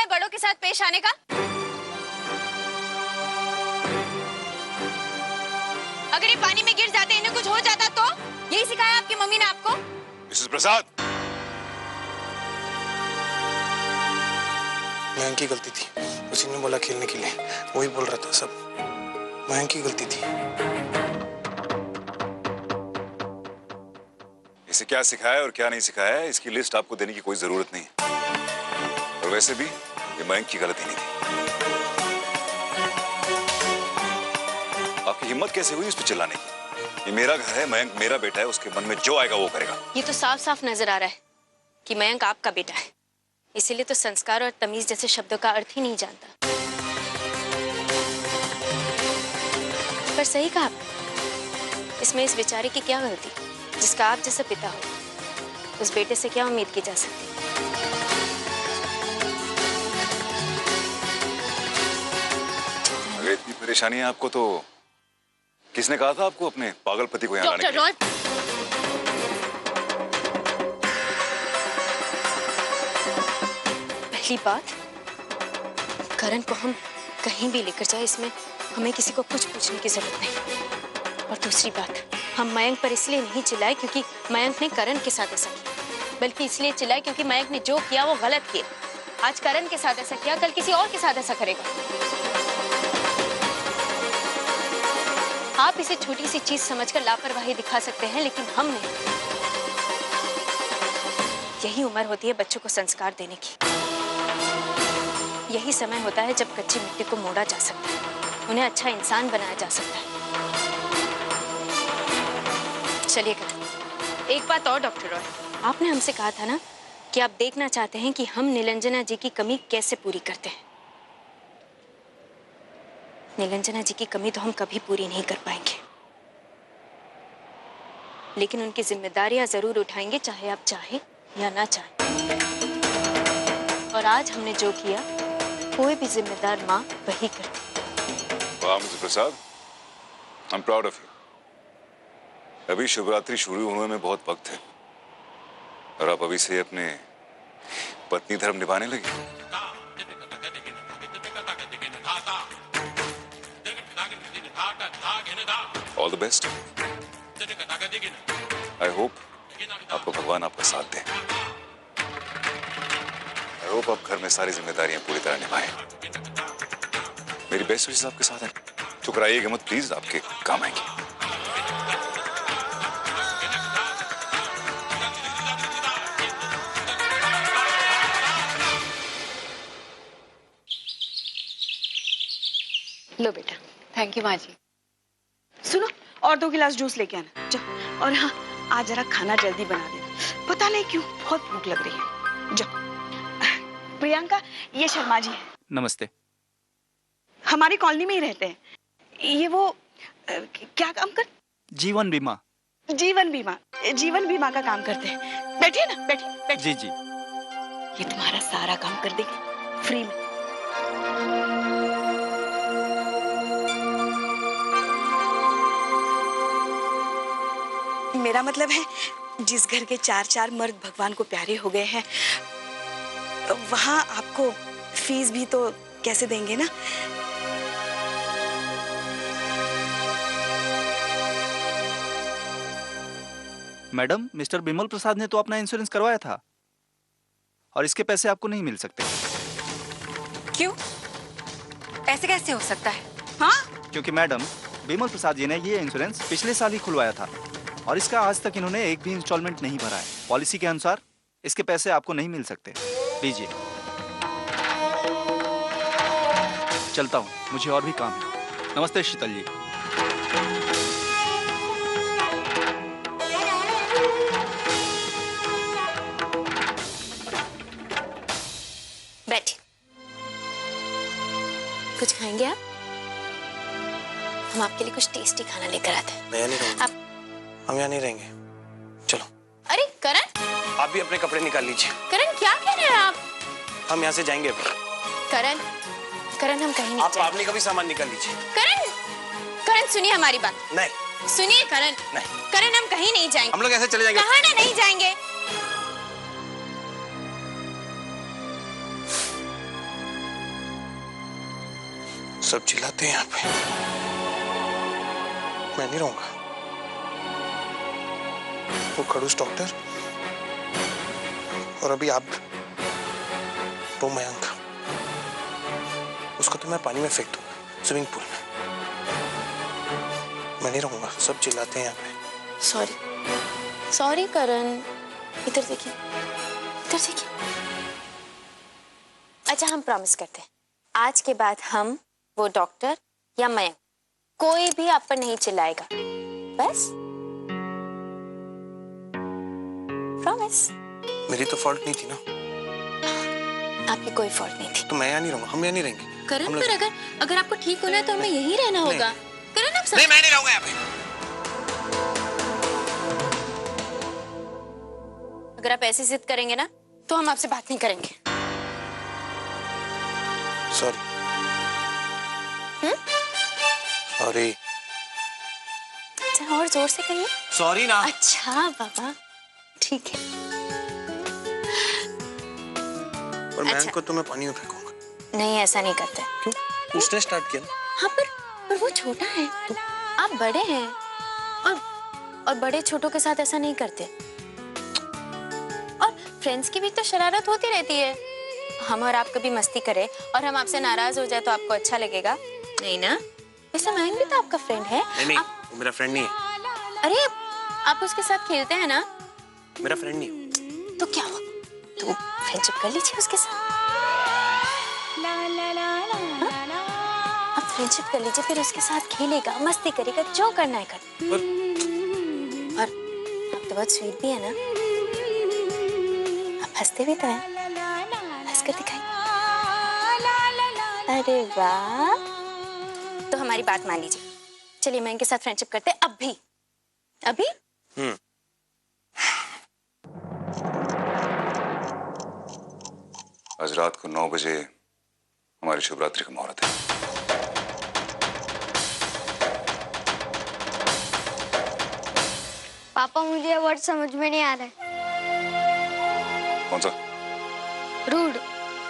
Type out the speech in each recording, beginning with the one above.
है बड़ों के साथ पेश आने का? अगर ये पानी में गिर जाते, इन्हें कुछ हो जाता तो? यही सिखाया आपकी मम्मी ने आपको? मिसेस प्रसाद, मयंक की गलती थी, उसी ने बोला खेलने के लिए, वही बोल रहा था सब। मयंक की गलती थी। इसे क्या सिखाया और क्या नहीं सिखाया है इसकी लिस्ट आपको देने की कोई जरूरत नहीं है। और वैसे भी ये मयंक की गलती नहीं थी। आपकी हिम्मत कैसे हुई इस पे चिल्लाने की? ये मेरा घर है, मयंक मेरा बेटा है, उसके मन में जो आएगा वो करेगा। ये तो साफ साफ नजर आ रहा है कि मयंक आपका बेटा है, इसीलिए तो संस्कार और तमीज जैसे शब्दों का अर्थ ही नहीं जानता। पर सही कहा आपने, इसमें इस बेचारे की क्या गलती, जिसका आप जैसा पिता हो। उस बेटे से क्या उम्मीद की जा सकती? अगर इतनी परेशानी है आपको तो किसने कहा था आपको अपने पागल पति को यहाँ लाने के लिए? डॉक्टर पहली बात, करण को हम कहीं भी लेकर जाए, इसमें हमें किसी को कुछ पूछने की जरूरत नहीं। और दूसरी बात, हम मयंक पर इसलिए नहीं चिल्लाए क्योंकि मयंक ने करण के साथ ऐसा किया, बल्कि इसलिए चिल्लाए क्योंकि मयंक ने जो किया वो गलत किया। आज करण के साथ ऐसा किया, कल किसी और के साथ ऐसा करेगा। आप इसे छोटी सी चीज समझकर लापरवाही दिखा सकते हैं, लेकिन हम नहीं। यही उम्र होती है बच्चों को संस्कार देने की। यही समय होता है जब कच्ची मिट्टी को मोड़ा जा सकता है, उन्हें अच्छा इंसान बनाया जा सकता है। चलिए करण, एक बात और डॉक्टर रॉय, आपने हमसे कहा था ना कि आप देखना चाहते हैं कि हम नीलांजना जी की कमी कैसे पूरी करते हैं। नीलांजना जी की कमी तो हम कभी पूरी नहीं कर पाएंगे, लेकिन उनकी जिम्मेदारियां जरूर उठाएंगे, चाहे आप चाहें या ना चाहें। और आज हमने जो किया, कोई भी जिम्मेदार माँ वही करती। वाह mister Prasad, I am proud of you. अभी शिवरात्रि शुरू होने में बहुत वक्त है और आप अभी से अपने पत्नी धर्म निभाने लगे। All the best. I hope आपको भगवान आपका साथ दे। आई होप आप घर में सारी जिम्मेदारियां पूरी तरह निभाएं। मेरी बेस्ट विशेष आपके साथ है। ठुकराइएगा मत प्लीज, आपके काम आएंगे। लो बेटा। थैंक यू माँ जी। सुनो, और 2 गिलास जूस लेके आना जाओ। और हाँ, आज जरा खाना जल्दी बना देना, पता नहीं क्यों बहुत भूख लग रही है। जाओ। प्रियंका, ये शर्मा जी है। नमस्ते। हमारी कॉलोनी में ही रहते हैं। ये वो क्या काम कर? जीवन बीमा। जीवन बीमा, जीवन बीमा का काम करते हैं। बैठिए ना, बैठिए। जी जी। ये तुम्हारा सारा काम कर देंगे फ्री में। मेरा मतलब है, जिस घर के 4 मर्द भगवान को प्यारे हो गए हैं, वहां आपको फीस भी तो कैसे देंगे ना? मैडम, मिस्टर बिमल प्रसाद ने तो अपना इंश्योरेंस करवाया था और इसके पैसे आपको नहीं मिल सकते। क्यों? ऐसे कैसे हो सकता है? हाँ? क्योंकि मैडम, बिमल प्रसाद जी ने ये इंश्योरेंस पिछले साल ही खुलवाया था और इसका आज तक इन्होंने एक भी इंस्टॉलमेंट नहीं भरा है। पॉलिसी के अनुसार इसके पैसे आपको नहीं मिल सकते। लीजिए। चलता हूँ, मुझे और भी काम है। नमस्ते शीतल जी। बैठिए। कुछ खाएंगे आप? हम आपके लिए कुछ टेस्टी खाना लेकर आते हैं। मैं यहाँ नहीं रहूंगा। हम यहाँ नहीं रहेंगे। चलो। अरे करण! आप भी अपने कपड़े निकाल लीजिए। करण, क्या कह रहे हैं आप? हम यहाँ से जाएंगे अभी। करण, करण, हम कहीं नहीं आप जाएंगे। पावनी का भी सामान निकाल लीजिए। करण, करण सुनिए हमारी बात। नहीं। सुनिए करण। नहीं। करण, हम कहीं नहीं जाएंगे। हम लोग ऐसे चले जाएंगे। कहा ना नहीं जाएंगे। सब चिल्लाते हैं यहाँ पे। मैं नहीं रहूंगा। वो खड़ूस डॉक्टर और अभी आप, वो मयंक, उसको तो मैं पानी में फेंक दूंगा, स्विमिंग पूल में। मैं नहीं रहूंगा, सब चिल्लाते हैं यहाँ पे। सॉरी करण, इधर देखिए, इधर देखिए। अच्छा, हम प्रॉमिस करते हैं, आज के बाद हम, वो डॉक्टर या मयंक, कोई भी आप पर नहीं चिल्लाएगा, बस प्रॉमिस। मेरी तो फॉल्ट नहीं थी ना। आपकी कोई फॉल्ट नहीं थी। तो मैं यहाँ नहीं रहूंगा, हम यहाँ नहीं रहेंगे। करण, पर अगर आपको ठीक होना है तो हमें यहीं रहना होगा। करण, आप नहीं, मैं नहीं रहूंगा यहाँ पे। अगर आप ऐसी जिद करेंगे ना तो हम आपसे बात नहीं करेंगे। सॉरी। सॉरी। अच्छा, और जोर से कहिए। सॉरी ना। अच्छा बाबा, ठीक है। और मैं को तो मैं पानी में फेंकूंगा। नहीं, ऐसा नहीं करते। क्यों? उसने स्टार्ट किया। हाँ, पर वो छोटा है, तो आप बड़े हैं, और बड़े छोटों के साथ ऐसा नहीं करते। और फ्रेंड्स की भी तो शरारत होती रहती है। हम और आप कभी मस्ती करें और हम आपसे नाराज हो जाए तो आपको अच्छा लगेगा? नहीं ना? वैसे मयंक भी तो आपका फ्रेंड है। नहीं, वो मेरा फ्रेंड नहीं है। अरे, आप उसके साथ खेलते हैं ना? मेरा फ्रेंड नहीं है। तो क्या हुआ? तो फ्रेंडशिप कर लीजिए उसके साथ। आप फ्रेंडशिप कर लीजिए, फिर उसके साथ खेलेगा, मस्ती करेगा, जो करना है कर। और आप तो बहुत स्वीट भी है ना? आप हंसते भी तो हैं, हंसकर दिखाइए। अरे वाह, तो हमारी बात मान लीजिए। चलिए, मैं इनके साथ फ्रेंडशिप करते हैं अभी। आज रात को 9 बजे हमारी शिवरात्रि का मुहूर्त है। पापा, मुझे ये वर्ड समझ में नहीं आ रहा है। कौन सा? रूड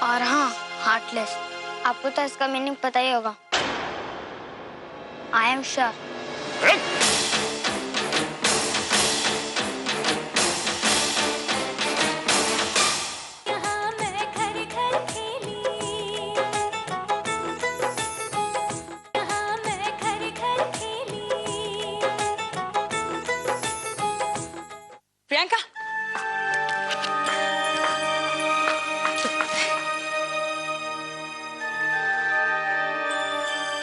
और हाँ, हार्टलेस। आपको तो इसका मीनिंग पता ही होगा। I am sure. प्रियंका,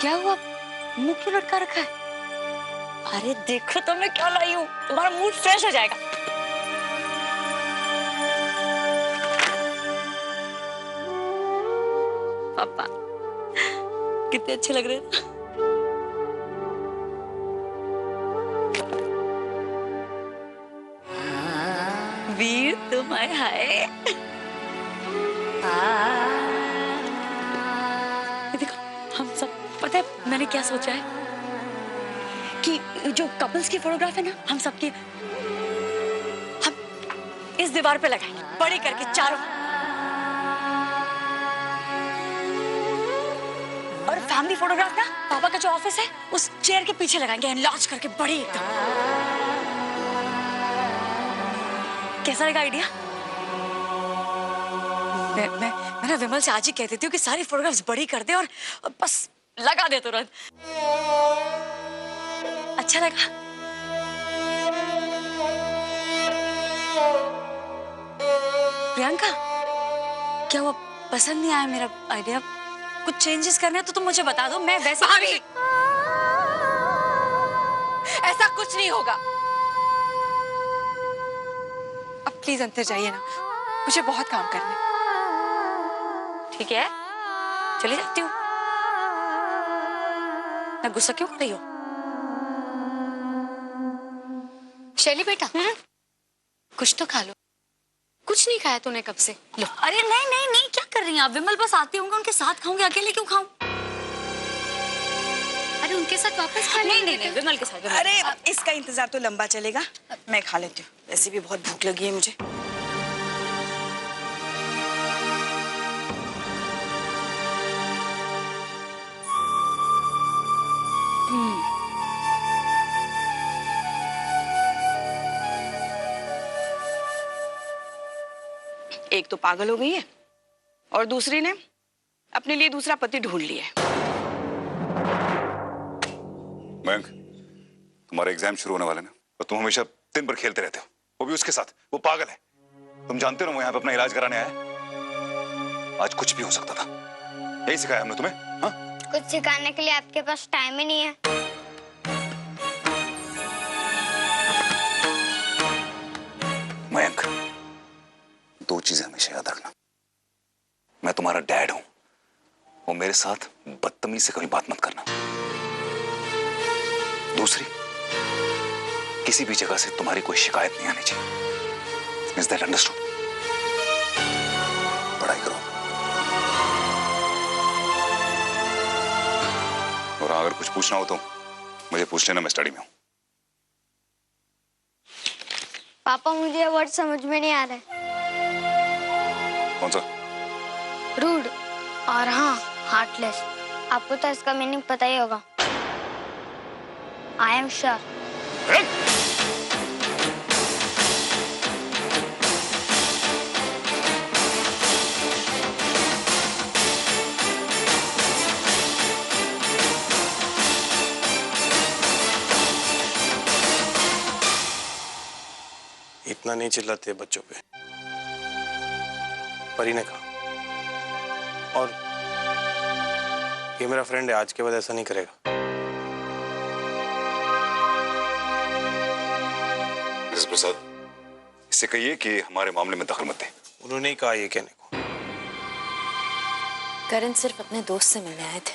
क्या हुआ? मुंह क्यों लटका रखा है? अरे देखो तो मैं क्या लाई हूँ, तुम्हारा मूड फ्रेश हो जाएगा। पापा कितने अच्छे लग रहे हैं। वीर तुम आए, हाय। देखो, हम सब, पता है मैंने क्या सोचा है कि जो कपल्स की फोटोग्राफ है ना, हम सबकी हम इस दीवार पे लगाएंगे, बड़ी करके चारों। और फैमिली फोटोग्राफ ना, पापा का जो ऑफिस है उस चेयर के पीछे लगाएंगे, एनलार्ज करके बड़ी एकदम। कैसा लगा आइडिया? मैं विमल से आज ही कह देती हूँ कि सारी फोटोग्राफ्स बड़ी कर दे और बस लगा दे तुरंत। अच्छा लगा? प्रियंका, क्या वो पसंद नहीं आया मेरा आइडिया? कुछ चेंजेस करने हैं तो तुम मुझे बता दो, मैं वैसे। ऐसा कुछ नहीं होगा। अब प्लीज अंदर जाइए ना, मुझे बहुत काम करना है। ठीक है, चली जाती हूँ। मैं गुस्सा क्यों कर रही हूँ? शैली बेटा, कुछ तो खा लो। कुछ नहीं खाया तूने कब से? लो। अरे नहीं नहीं नहीं, क्या कर रही हैं आप? विमल बस आते होंगे, उनके साथ खाऊंगी, अकेले क्यों खाऊं? अरे उनके साथ वापस खा नहीं नहीं नहीं, विमल के साथ। अरे इसका इंतजार तो लंबा चलेगा, मैं खा लेती हूँ, वैसे भी बहुत भूख लगी है मुझे। एक तो पागल हो गई है और दूसरी ने अपने लिए दूसरा पति ढूंढ लिया है। मयंक, तुम्हारे एग्जाम शुरू होने वाले ना, और तुम हमेशा दिन भर खेलते रहते हो, वो भी उसके साथ। वो पागल है, तुम जानते हो ना, वो यहाँ पे अपना इलाज कराने आया है। आज कुछ भी हो सकता था। यही सिखाया हमने तुम्हें। हाँ, कुछ सिखाने के लिए आपके पास टाइम ही नहीं है। मयंक, दो चीजें हमेशा याद रखना। मैं तुम्हारा डैड हूं और मेरे साथ बदतमीजी से कभी बात मत करना। दूसरी, किसी भी जगह से तुम्हारी कोई शिकायत नहीं आनी चाहिए। Is that understood? पढ़ाई करो, और अगर कुछ पूछना हो तो मुझे पूछ लेना, मैं स्टडी में हूं। पापा मुझे वर्ड समझ में नहीं आ रहा है। कौन सा? रूड और हाँ हार्टलेस। आपको तो इसका मीनिंग पता ही होगा। I am sure. इतना नहीं चिल्लाते बच्चों पे, परी ने कहा। और ये मेरा फ्रेंड है, आज के बाद ऐसा नहीं करेगा। मिसेस प्रसाद, इससे कहिए कि हमारे मामले में दखल मत दे। उन्होंने ही कहा ये कहने को। करण सिर्फ अपने दोस्त से मिलने आए थे।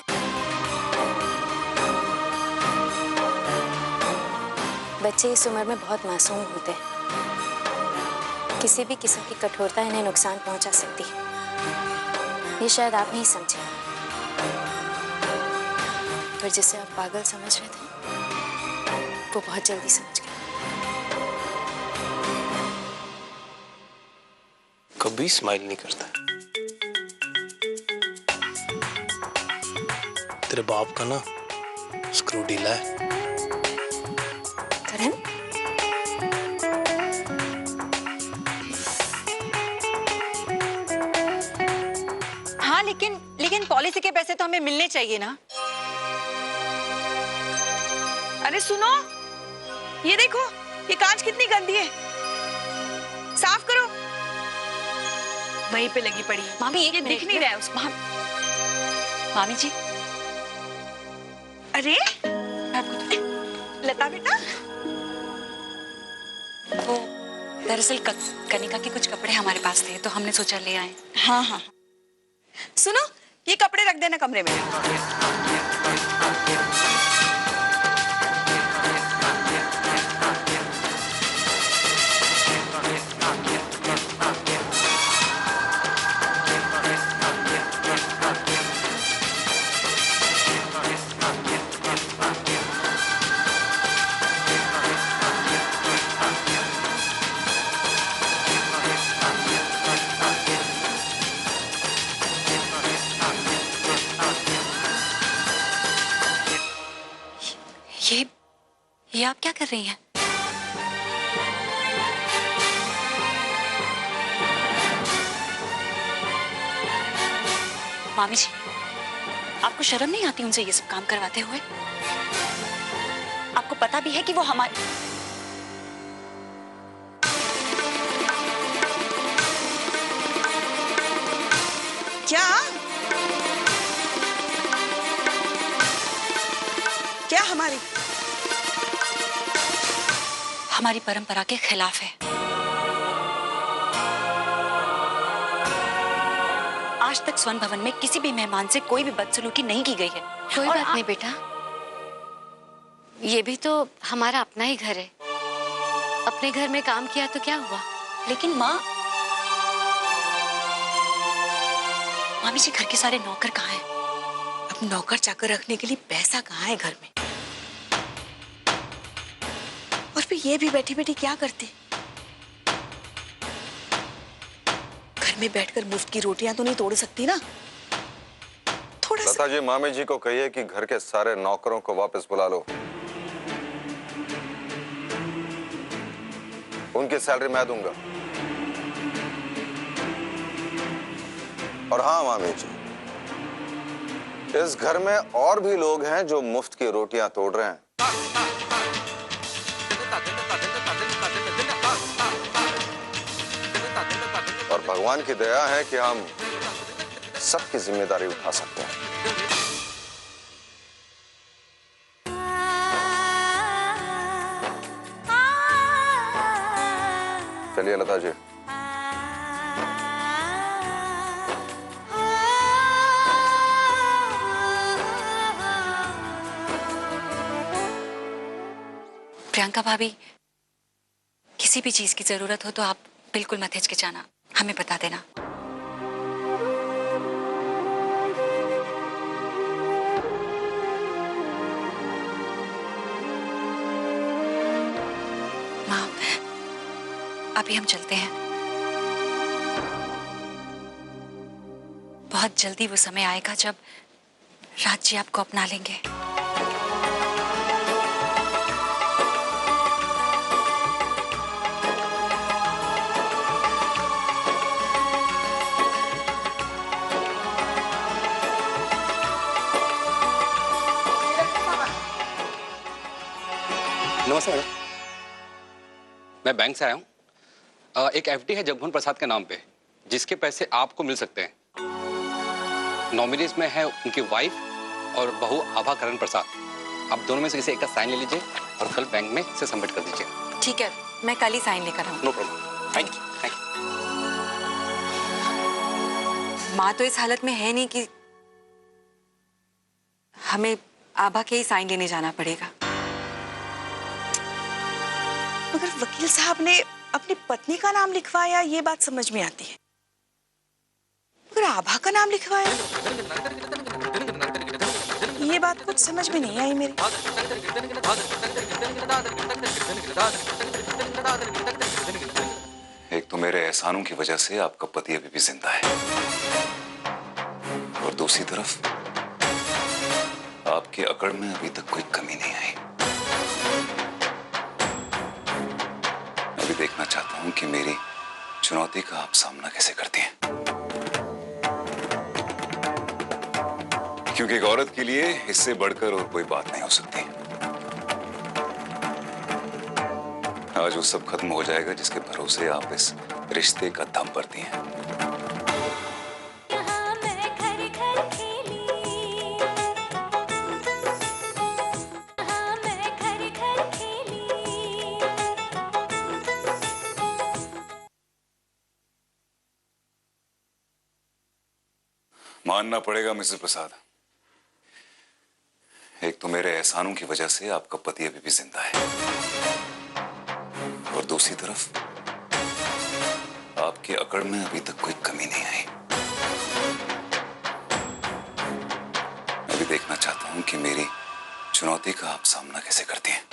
बच्चे इस उम्र में बहुत मासूम होते हैं। किसी भी किस्म की कठोरता इन्हें नुकसान पहुंचा सकती है। ये शायद आप नहीं समझे, पर जिसे आप पागल समझ रहे थे वो बहुत जल्दी समझ गए। कभी स्माइल नहीं करता। तेरे बाप का ना स्क्रू ढीला है। करण, हाँ, लेकिन पॉलिसी के पैसे तो हमें मिलने चाहिए ना। अरे सुनो, ये देखो, ये कांच कितनी गंदी है, साफ करो। वहीं पे लगी पड़ी है। मामी, ये दिख नहीं रहा है उसको। मामी जी, अरे लता बेटा, वो दरअसल कनिका के कुछ कपड़े हमारे पास थे तो हमने सोचा ले आए। हाँ हाँ, सुनो, ये कपड़े रख देना कमरे में। ये आप क्या कर रही हैं? मामी जी, आपको शर्म नहीं आती उनसे ये सब काम करवाते हुए? आपको पता भी है कि वो हमारे क्या क्या हमारी परंपरा के खिलाफ है। आज तक स्वर्ण भवन में किसी भी मेहमान से कोई भी बदसलूकी नहीं की गई है। कोई बात नहीं बेटा, ये भी तो हमारा अपना ही घर है। अपने घर में काम किया तो क्या हुआ? लेकिन मामी जी, घर के सारे नौकर कहाँ हैं? अब नौकर चाकर रखने के लिए पैसा कहाँ है घर में? और फिर ये भी बैठी बैठी क्या करती? घर में बैठकर मुफ्त की रोटियां तो नहीं तोड़ सकती ना। थोड़ा सा। लता जी, मामी जी को कहिए कि घर के सारे नौकरों को वापस बुला लो। उनकी सैलरी मैं दूंगा। और हाँ मामी जी, इस घर में और भी लोग हैं जो मुफ्त की रोटियां तोड़ रहे हैं। और भगवान की दया है कि हम सबकी जिम्मेदारी उठा सकते हैं। चलिए लता जी। प्रियंका भाभी, किसी भी चीज की जरूरत हो तो आप बिल्कुल मत हिचकिचाना, हमें बता देना। माँ, अभी हम चलते हैं। बहुत जल्दी वो समय आएगा जब राज जी आपको अपना लेंगे। नमस्ते मैडम, मैं बैंक से आया हूँ। एक एफडी है जगमोहन प्रसाद के नाम पे, जिसके पैसे आपको मिल सकते हैं। नॉमिनीज में है उनकी वाइफ और बहू आभा करण प्रसाद। आप दोनों में से किसी एक का साइन ले लीजिए और कल बैंक में से सबमिट कर दीजिए। ठीक है, मैं कल ही साइन लेकर आऊँ। No problem, thank you. माँ तो इस हालत में है नहीं कि हमें आभा के ही साइन लेने जाना पड़ेगा। मगर वकील साहब ने अपनी पत्नी का नाम लिखवाया, ये बात समझ में आती है, मगर आभा का नाम लिखवाया, ये बात कुछ समझ में नहीं आई मेरी। एक तो मेरे एहसानों की वजह से आपका पति अभी भी जिंदा है, और दूसरी तरफ आपकी अकड़ में अभी तक कोई कमी नहीं आई। अभी देखना चाहता हूं कि मेरी चुनौती का आप सामना कैसे करती हैं, क्योंकि एक औरत के लिए इससे बढ़कर और कोई बात नहीं हो सकती। आज वो सब खत्म हो जाएगा जिसके भरोसे आप इस रिश्ते का दम भरती हैं। मानना पड़ेगा मिसेस प्रसाद, एक तो मेरे एहसानों की वजह से आपका पति अभी भी जिंदा है, और दूसरी तरफ आपकी अकड़ में अभी तक कोई कमी नहीं आई। अभी देखना चाहता हूं कि मेरी चुनौती का आप सामना कैसे करती हैं।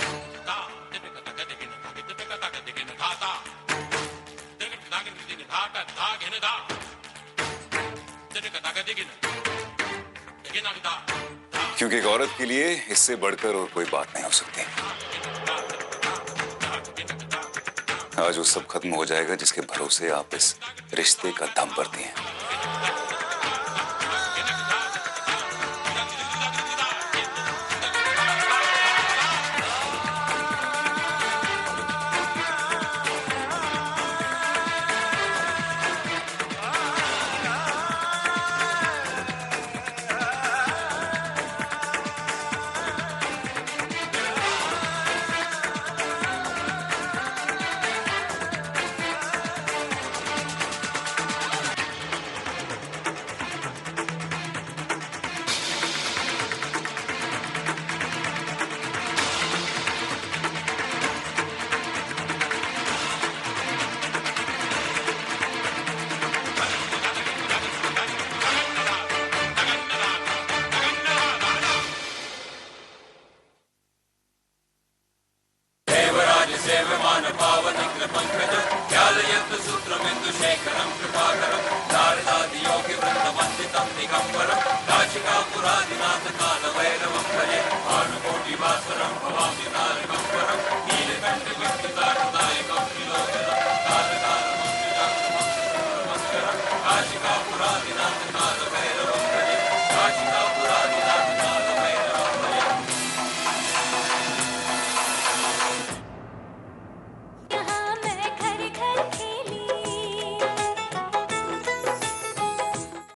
क्योंकि एक औरत के लिए इससे बढ़कर और कोई बात नहीं हो सकती। आज वो सब खत्म हो जाएगा जिसके भरोसे आप इस रिश्ते का दम भरती हैं।